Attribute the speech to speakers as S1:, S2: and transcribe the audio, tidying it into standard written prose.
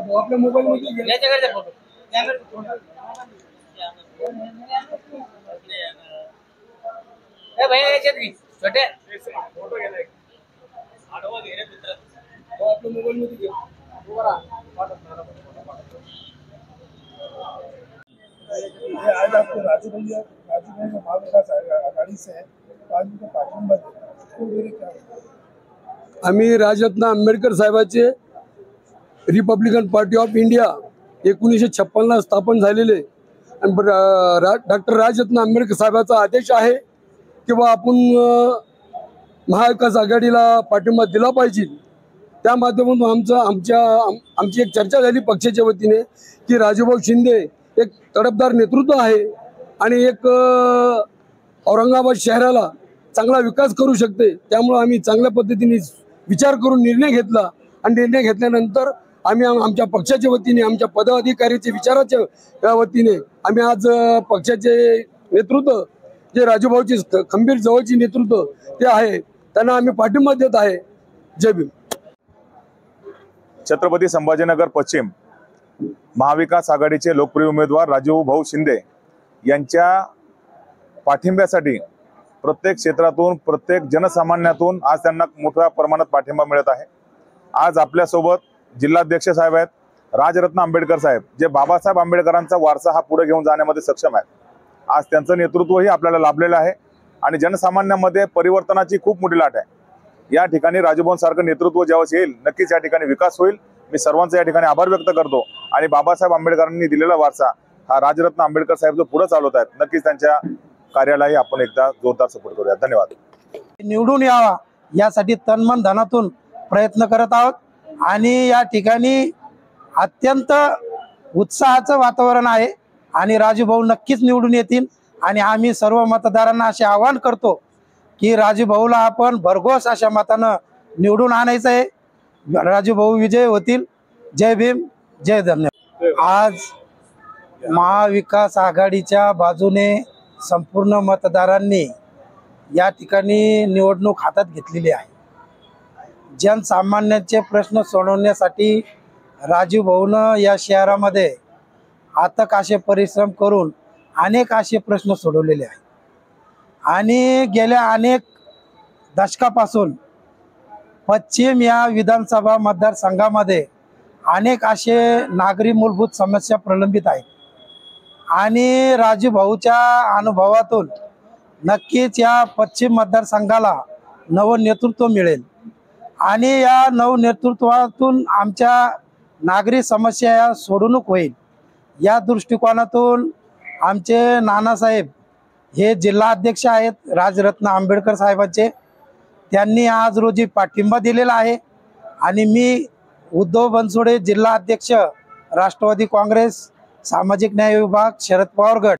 S1: आपल्या मोबाईल मध्ये छोटे फोटो घेणार आडवा घेणे मित्र आपल्या मोबाईल मध्ये घे आज आपको राजू भैया महाविकास आघाड़ी से है आज उनका पाठिंबा क्या आम्ही राजरत्न आंबेडकर साहेबांचे रिपब्लिकन पार्टी ऑफ इंडिया 1956 स्थापन झालेले आणि डॉक्टर राजरत्न आंबेडकर साहेबांचा आदेश आहे की बा आपण महाविकास आघाडीला पाठिंबा दिला पाहिजे। त्या माध्यमातून आमची एक चर्चा झाली पक्षाच्या वतीने की राजूभाऊ शिंदे एक तडफदार नेतृत्व आहे आणि एक औरंगाबाद शहराला चांगला विकास करू शकते। त्यामुळे आम्ही चांगल्या पद्धतीने विचार करून निर्णय घेतला आणि निर्णय घेतल्यानंतर आम्ही आमच्या पक्षाच्या वतीने आमच्या पदाधिकाऱ्याच्या विचाराच्या वतीने आम्ही आज पक्षाचे नेतृत्व जे राजूभाऊची खंबीर जवळची नेतृत्व ते आहे त्यांना आम्ही पाठिंबा देत आहे। जय भीम।
S2: छत्रपती संभाजीनगर पश्चिम महाविकास आघाडीचे लोकप्रिय उमेदवार राजूभाऊ शिंदे यांच्या पाठिंब्यासाठी प्रत्येक क्षेत्रातून प्रत्येक जनसामान्यातून आज त्यांना मोठ्या प्रमाणात पाठिंबा मिळत आहे। आज आपल्यासोबत जिल्हाध्यक्ष साहेब आहेत, राजरत्न आंबेडकर साहेब जे बाबासाहेब आंबेडकरांचा वारसा हा पुढे घेऊन जाण्यामध्ये सक्षम आहेत। आज त्यांचं नेतृत्वही आपल्याला लाभलेलं आहे आणि जनसामान्यांमध्ये परिवर्तनाची खूप मोठी लाट आहे। या ठिकाणी राजूभाऊंसारखं नेतृत्व ज्यावेळेस येईल नक्कीच या ठिकाणी विकास होईल। मी सर्वांचा या ठिकाणी आभार व्यक्त करतो आणि बाबासाहेब आंबेडकरांनी दिलेला वारसा हा राजरत्न आंबेडकर साहेब जो पुढे चालवत आहेत नक्कीच त्यांच्या कार्यालाही आपण एकदा जोरदार सपोर्ट करूया। धन्यवाद।
S3: निवडून यावा यासाठी तनमन धनातून प्रयत्न करत आहोत आणि या ठिकाणी अत्यंत उत्साहाचं वातावरण आहे आणि राजूभाऊ नक्कीच निवडून येतील आणि आम्ही सर्व मतदारांना असे आवाहन करतो की राजूभाऊला आपण भरघोस अशा मतानं निवडून आणायचं आहे। राजूभाऊ विजय होतील। जय भीम, जय धन्यवाद। आज महाविकास आघाडीच्या बाजूने संपूर्ण मतदारांनी या ठिकाणी निवडणूक हातात घेतलेली आहे। जनसामान्यांचे प्रश्न सोडवण्यासाठी राजूभाऊनं या शहरामध्ये अथक असे परिश्रम करून अनेक असे प्रश्न सोडवलेले आहेत आणि गेल्या अनेक दशकापासून पश्चिम या विधानसभा मतदारसंघामध्ये अनेक असे नागरी मूलभूत समस्या प्रलंबित आहेत आणि राजूभाऊच्या अनुभवातून नक्कीच या पश्चिम मतदारसंघाला नवं नेतृत्व मिळेल आणि या नव नेतृत्वातून आमच्या नागरी समस्या या सोडवणूक होईल। या दृष्टिकोनातून आमचे नानासाहेब हे जिल्हा अध्यक्ष आहेत राजरत्न आंबेडकर साहेबांचे, त्यांनी आज रोजी पाठिंबा दिलेला आहे आणि मी उद्धव बनसोडे जिल्हा अध्यक्ष राष्ट्रवादी काँग्रेस सामाजिक न्याय विभाग शरद पवार गट